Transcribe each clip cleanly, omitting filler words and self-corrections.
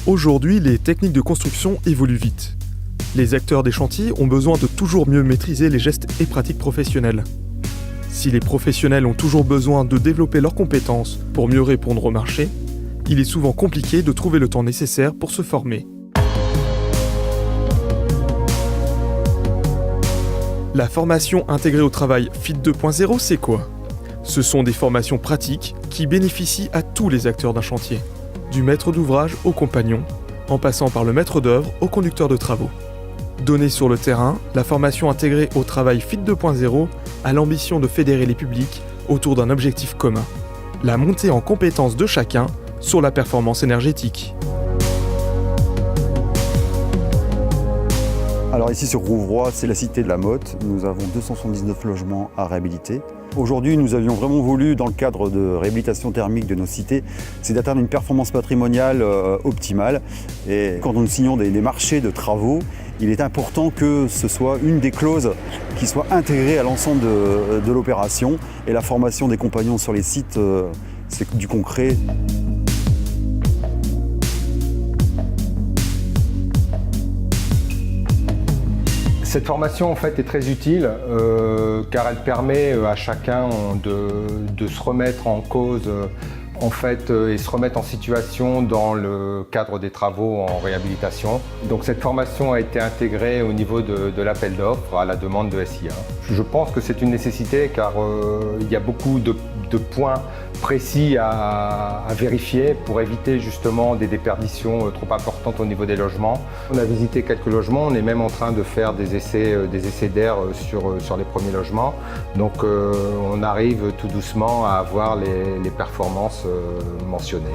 Aujourd'hui, les techniques de construction évoluent vite. Les acteurs des chantiers ont besoin de toujours mieux maîtriser les gestes et pratiques professionnelles. Si les professionnels ont toujours besoin de développer leurs compétences pour mieux répondre au marché, il est souvent compliqué de trouver le temps nécessaire pour se former. La formation intégrée au travail FIT 2.0, c'est quoi ? Ce sont des formations pratiques qui bénéficient à tous les acteurs d'un chantier, du maître d'ouvrage au compagnon, en passant par le maître d'œuvre au conducteur de travaux. Donnée sur le terrain, la formation intégrée au travail FIT 2.0 a l'ambition de fédérer les publics autour d'un objectif commun, la montée en compétence de chacun sur la performance énergétique. Alors ici sur Rouvroy, c'est la cité de la Motte. Nous avons 279 logements à réhabiliter. Aujourd'hui, nous avions vraiment voulu, dans le cadre de réhabilitation thermique de nos cités, c'est d'atteindre une performance patrimoniale optimale. Et quand nous signons des marchés de travaux, il est important que ce soit une des clauses qui soit intégrée à l'ensemble de l'opération. Et la formation des compagnons sur les sites, c'est du concret. Cette formation en fait est très utile car elle permet à chacun de se remettre en cause en fait, et se remettre en situation dans le cadre des travaux en réhabilitation. Donc cette formation a été intégrée au niveau de l'appel d'offres à la demande de SIA. Je pense que c'est une nécessité car il y a beaucoup de points précis à vérifier pour éviter justement des déperditions trop importantes au niveau des logements. On a visité quelques logements, on est même en train de faire des essais d'air sur les premiers logements. Donc on arrive tout doucement à avoir les performances mentionnées.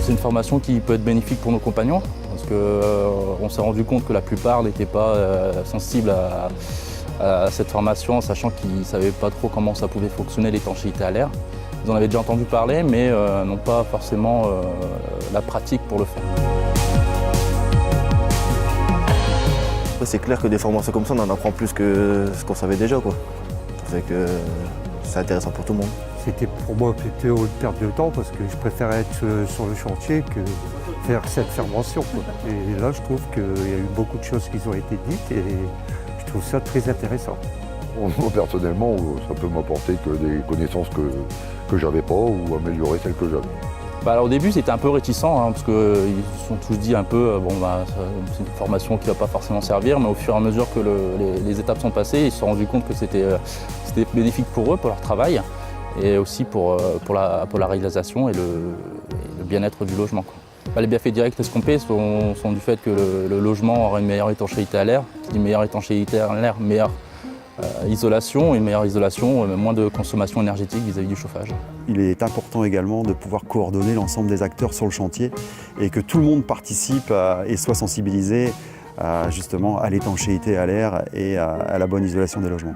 C'est une formation qui peut être bénéfique pour nos compagnons parce qu'on s'est rendu compte que la plupart n'étaient pas sensibles à cette formation, sachant qu'ils ne savaient pas trop comment ça pouvait fonctionner l'étanchéité à l'air. Ils en avaient déjà entendu parler, mais n'ont pas forcément la pratique pour le faire. C'est clair que des formations comme ça, on en apprend plus que ce qu'on savait déjà, quoi. Ça fait que c'est intéressant pour tout le monde. C'était pour moi plutôt une perte de temps parce que je préférais être sur le chantier que faire cette formation, quoi. Et là, je trouve qu'il y a eu beaucoup de choses qui ont été dites et je trouve ça très intéressant. Moi, personnellement, ça peut m'apporter que des connaissances que j'avais pas ou améliorer celles que j'avais. Alors, au début, c'était un peu réticent parce qu'ils se sont tous dit un peu c'est une formation qui ne va pas forcément servir, mais au fur et à mesure que les étapes sont passées, ils se sont rendus compte que c'était bénéfique pour eux, pour leur travail, et aussi pour la réalisation et le bien-être du logement, quoi. Les bienfaits directs escomptés sont du fait que le logement aura une meilleure étanchéité à l'air. Qui dit meilleure étanchéité à l'air, meilleure isolation, une meilleure isolation, moins de consommation énergétique vis-à-vis du chauffage. Il est important également de pouvoir coordonner l'ensemble des acteurs sur le chantier et que tout le monde participe et soit sensibilisé justement à l'étanchéité à l'air et à la bonne isolation des logements.